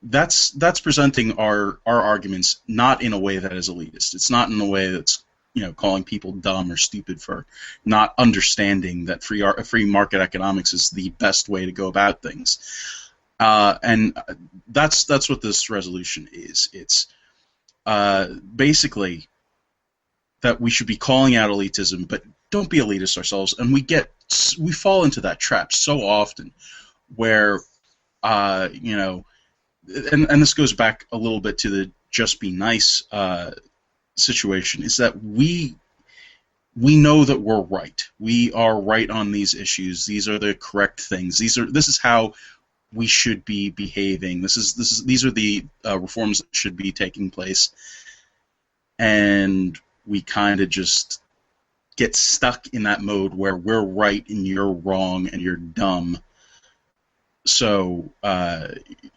that's presenting our arguments not in a way that is elitist. It's not in a way that's calling people dumb or stupid for not understanding that free market economics is the best way to go about things. And that's what this resolution is. It's basically that we should be calling out elitism, but don't be elitist ourselves. And we fall into that trap so often, where and this goes back a little bit to the just be nice situation, is that we know that we're right. We are right on these issues. These are the correct things. This is how we should be behaving. These are the reforms that should be taking place, and we kind of just get stuck in that mode where we're right and you're wrong and you're dumb. So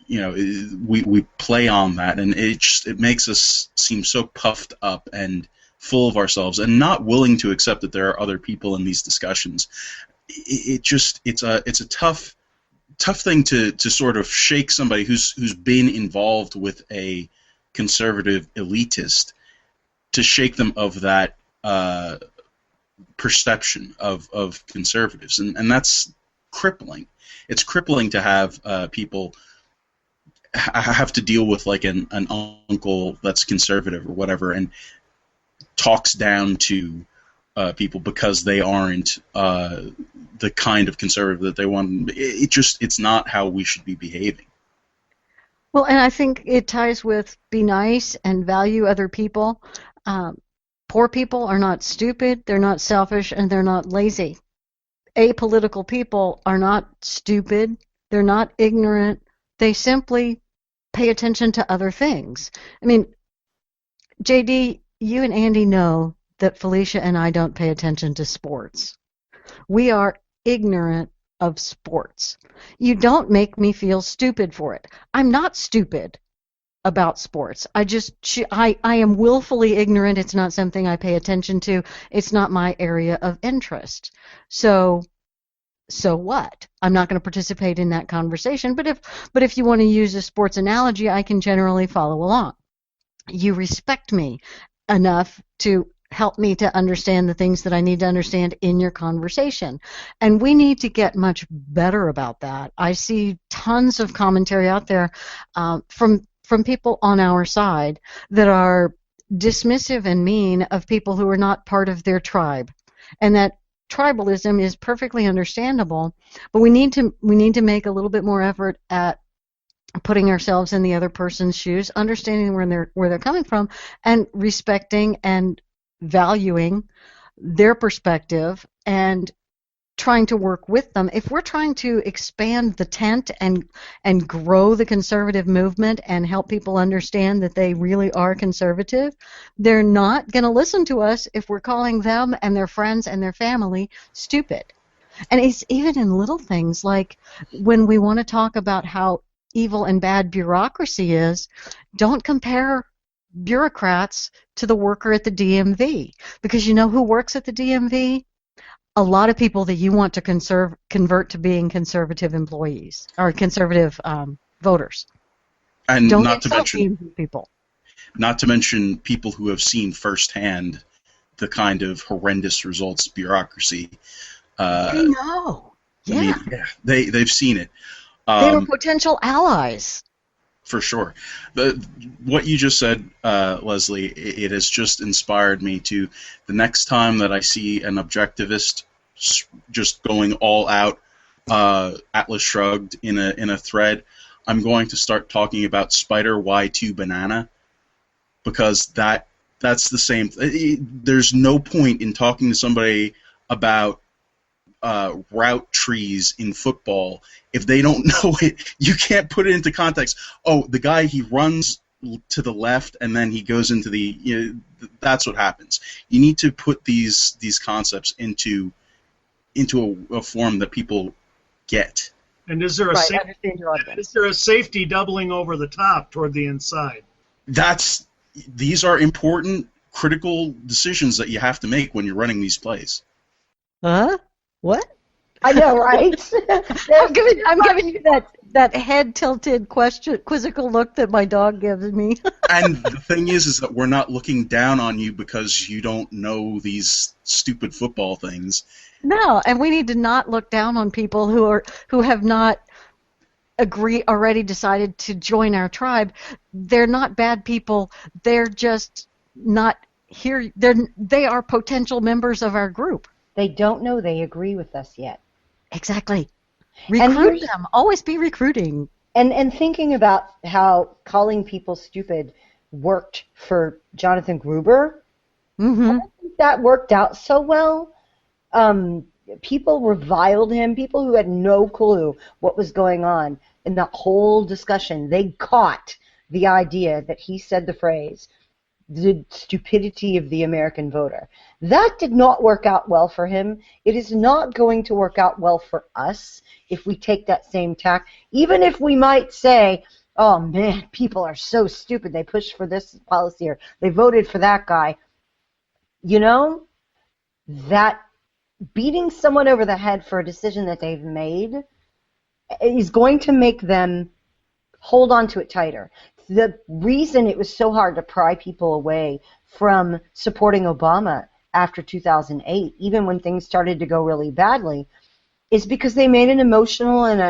we play on that, and it makes us seem so puffed up and full of ourselves, and not willing to accept that there are other people in these discussions. It's a tough thing to sort of shake somebody who's been involved with a conservative elitist, to shake them of that perception of conservatives, and that's crippling. It's crippling to have people have to deal with like an uncle that's conservative or whatever, and talks down to people because they aren't the kind of conservative that they want. It's not how we should be behaving. Well, and I think it ties with be nice and value other people. Poor people are not stupid, they're not selfish, and they're not lazy. Apolitical people are not stupid, they're not ignorant, they simply pay attention to other things. I mean, JD, you and Andy know that Felicia and I don't pay attention to sports. We are ignorant of sports. You don't make me feel stupid for it. I'm not stupid about sports. I am willfully ignorant. It's not something I pay attention to. It's not my area of interest. So what? I'm not going to participate in that conversation. But if you want to use a sports analogy, I can generally follow along. You respect me enough to help me to understand the things that I need to understand in your conversation. And we need to get much better about that. I see tons of commentary out there from people on our side that are dismissive and mean of people who are not part of their tribe. And that tribalism is perfectly understandable, but we need to make a little bit more effort at putting ourselves in the other person's shoes, understanding where they're coming from, and respecting and valuing their perspective and trying to work with them. If we're trying to expand the tent and grow the conservative movement and help people understand that they really are conservative, they're not going to listen to us if we're calling them and their friends and their family stupid. And it's even in little things like when we want to talk about how evil and bad bureaucracy is, don't compare bureaucrats to the worker at the DMV, because you know who works at the DMV? A lot of people that you want to convert to being conservative employees or conservative voters. And don't not to mention people. Not to mention people who have seen firsthand the kind of horrendous results of bureaucracy. They know. Yeah. I mean, yeah, they've seen it. They were potential allies. For sure. What you just said, Leslie, it has just inspired me to the next time that I see an objectivist just going all out, Atlas Shrugged in a thread, I'm going to start talking about Spider Y2 Banana, because that's the same. There's no point in talking to somebody about route trees in football if they don't know it. You can't put it into context. Oh, the guy, he runs to the left and then he goes into the, that's what happens. You need to put these concepts into a form that people get. And is there a safety doubling over the top toward the inside? These are important, critical decisions that you have to make when you're running these plays. Huh? What? I know, right? I'm giving you that head tilted quizzical look that my dog gives me. And the thing is that we're not looking down on you because you don't know these stupid football things. No, and we need to not look down on people who have not already decided to join our tribe. They're not bad people. They're just not here. They are potential members of our group. They don't know they agree with us yet. Exactly. Recruit them. Always be recruiting. And thinking about how calling people stupid worked for Jonathan Gruber, I don't think that worked out so well. People reviled him. People who had no clue what was going on in the whole discussion, they caught the idea that he said the phrase, the stupidity of the American voter. That did not work out well for him. It is not going to work out well for us if we take that same tack. Even if we might say, oh man, people are so stupid, they pushed for this policy or they voted for that guy. You know, that beating someone over the head for a decision that they've made is going to make them hold on to it tighter. The reason it was so hard to pry people away from supporting Obama after 2008, even when things started to go really badly, is because they made an emotional and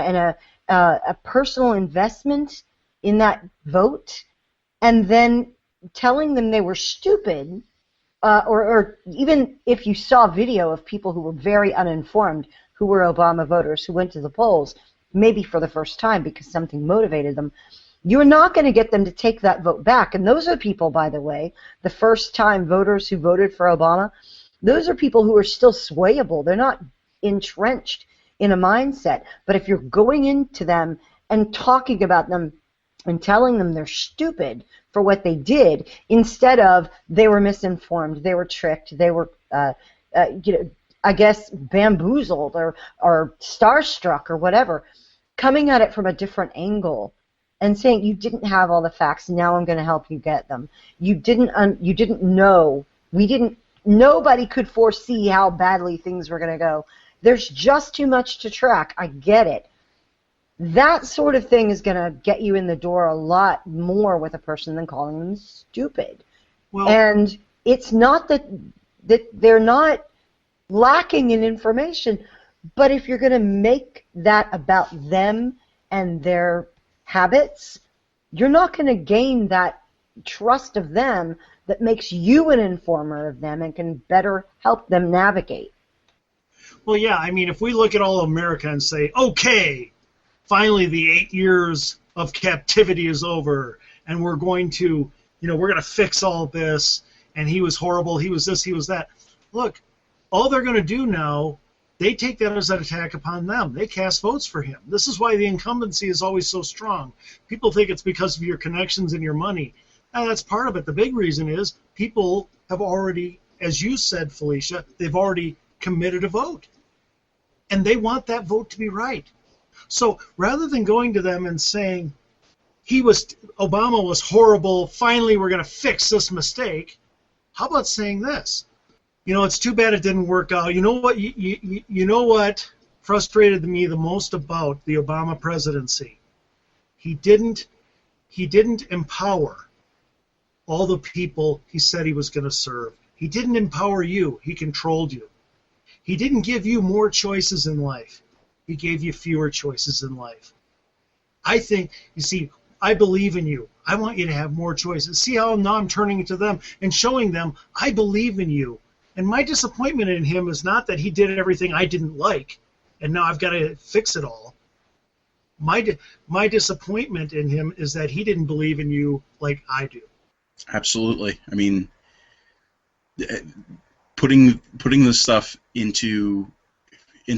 a personal investment in that vote, and then telling them they were stupid, or even if you saw video of people who were very uninformed, who were Obama voters, who went to the polls, maybe for the first time because something motivated them, you're not going to get them to take that vote back. And those are people, by the way, the first-time voters who voted for Obama, those are people who are still swayable. They're not entrenched in a mindset. But if you're going into them and talking about them and telling them they're stupid for what they did, instead of they were misinformed, they were tricked, they were, I guess, bamboozled or starstruck or whatever, coming at it from a different angle and saying you didn't have all the facts, now I'm going to help you get them. You didn't know. Nobody could foresee how badly things were going to go. There's just too much to track. I get it. That sort of thing is going to get you in the door a lot more with a person than calling them stupid. Well, and it's not that they're not lacking in information, but if you're going to make that about them and their habits, you're not going to gain that trust of them that makes you an informer of them and can better help them navigate. Well, yeah, I mean, if we look at all of America and say, okay, finally the 8 years of captivity is over, and we're going to, we're going to fix all this, and he was horrible, he was this, he was that. Look, all they're going to do now, they take that as an attack upon them. They cast votes for him. This is why the incumbency is always so strong. People think it's because of your connections and your money. Now, that's part of it. The big reason is people have already, as you said, Felicia, they've already committed a vote. And they want that vote to be right. So rather than going to them and saying, Obama was horrible, finally we're going to fix this mistake, how about saying this? It's too bad it didn't work out. You know what frustrated me the most about the Obama presidency? He didn't empower all the people he said he was going to serve. He didn't empower you. He controlled you. He didn't give you more choices in life. He gave you fewer choices in life. I think, I believe in you. I want you to have more choices. See how now I'm turning it to them and showing them I believe in you. And my disappointment in him is not that he did everything I didn't like, and now I've got to fix it all. My disappointment in him is that he didn't believe in you like I do. Absolutely. I mean, putting this stuff into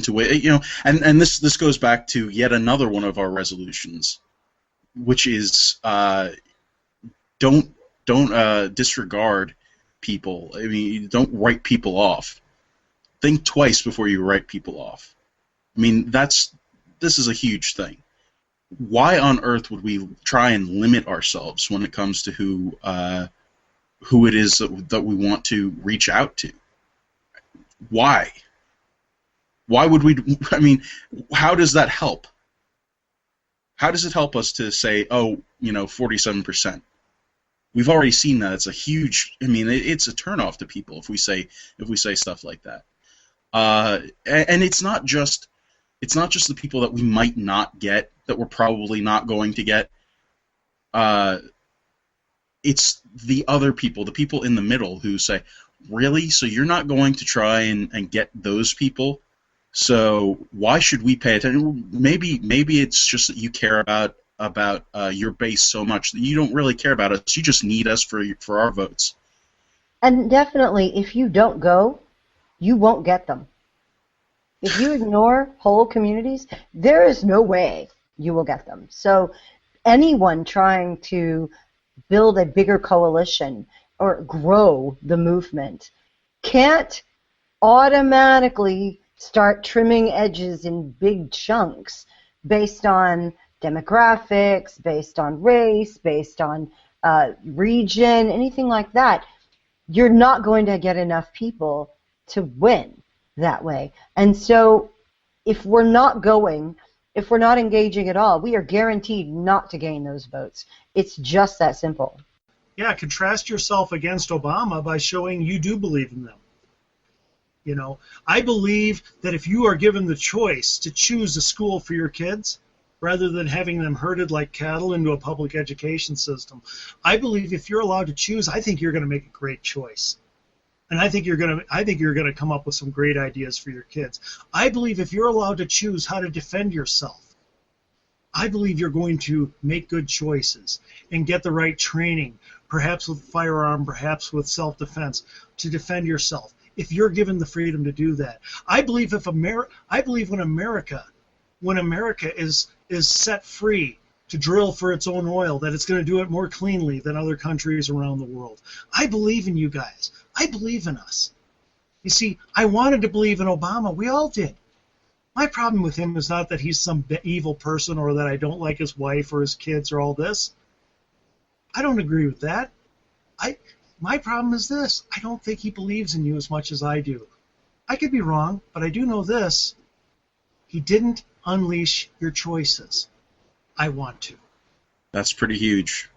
way, and this goes back to yet another one of our resolutions, which is don't disregard people. I mean, don't write people off. Think twice before you write people off. I mean, this is a huge thing. Why on earth would we try and limit ourselves when it comes to who it is that we want to reach out to? Why? Why would we? I mean, how does that help? How does it help us to say, oh, 47%? We've already seen that. It's a huge. I mean, it's a turnoff to people if we say stuff like that. And it's not just the people that we might not get, that we're probably not going to get. It's the other people, the people in the middle, who say, really? So you're not going to try and get those people? So why should we pay attention? Maybe it's just that you care about your base so much that you don't really care about us. You just need us for our votes. And definitely, if you don't go, you won't get them. If you ignore whole communities, there is no way you will get them. So anyone trying to build a bigger coalition or grow the movement can't automatically start trimming edges in big chunks based on demographics, based on race, based on region, anything like that. You're not going to get enough people to win that way. And so if we're not going, if we're not engaging at all, we are guaranteed not to gain those votes. It's just that simple. Yeah, contrast yourself against Obama by showing you do believe in them. I believe that if you are given the choice to choose a school for your kids, rather than having them herded like cattle into a public education system, I believe if you're allowed to choose, I think you're going to make a great choice. And I think you're going to come up with some great ideas for your kids. I believe if you're allowed to choose how to defend yourself, I believe you're going to make good choices and get the right training, perhaps with firearm, perhaps with self-defense, to defend yourself. If you're given the freedom to do that, I believe when America is set free to drill for its own oil, that it's going to do it more cleanly than other countries around the world. I believe in you guys. I believe in us. You see, I wanted to believe in Obama. We all did. My problem with him is not that he's some evil person or that I don't like his wife or his kids or all this. I don't agree with that. My problem is this. I don't think he believes in you as much as I do. I could be wrong, but I do know this. He didn't unleash your choices. I want to. That's pretty huge.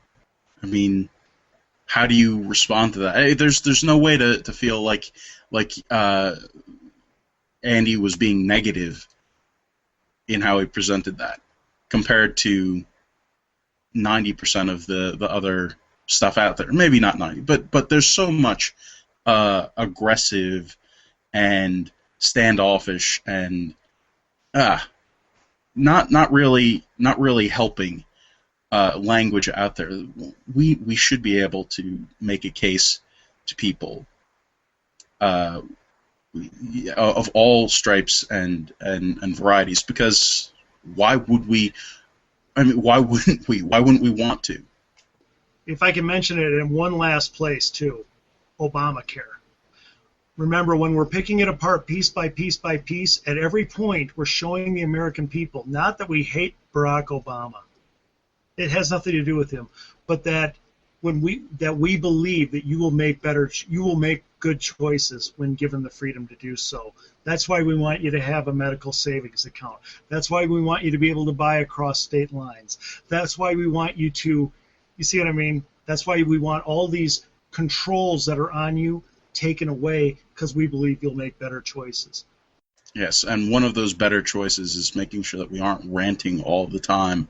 I mean, how do you respond to that? There's no way to feel like Andy was being negative in how he presented that compared to 90% of the other stuff out there. Maybe not 90, but there's so much aggressive and standoffish and not really helping language out there. We should be able to make a case to people of all stripes and varieties, because why would we? I mean, why wouldn't we? Why wouldn't we want to? If I can mention it in one last place too, Obamacare. Remember, when we're picking it apart piece by piece by piece, at every point we're showing the American people, not that we hate Barack Obama. It has nothing to do with him, but that we believe that you will make good choices when given the freedom to do so. That's why we want you to have a medical savings account. That's why we want you to be able to buy across state lines. That's why we want you to, you see what I mean? That's why we want all these controls that are on you taken away, because we believe you'll make better choices. Yes, and one of those better choices is making sure that we aren't ranting all the time,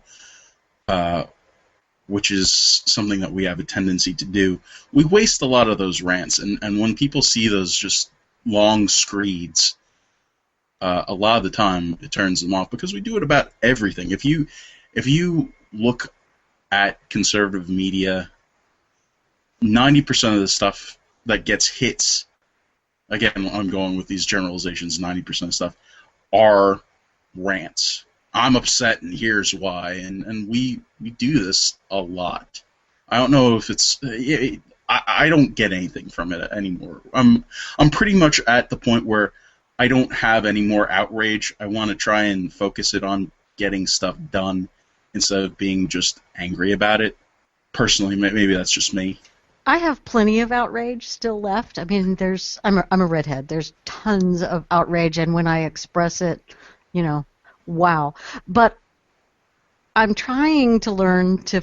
which is something that we have a tendency to do. We waste a lot of those rants, and when people see those just long screeds, a lot of the time it turns them off, because we do it about everything. If you look at conservative media, 90% of the stuff that gets hits, again, I'm going with these generalizations, 90% of stuff, are rants. I'm upset and here's why, and we do this a lot. I don't know if it's... I don't get anything from it anymore. I'm pretty much at the point where I don't have any more outrage. I want to try and focus it on getting stuff done instead of being just angry about it. Personally, maybe that's just me. I have plenty of outrage still left. I mean, I'm a redhead. There's tons of outrage, and when I express it, wow. But I'm trying to learn to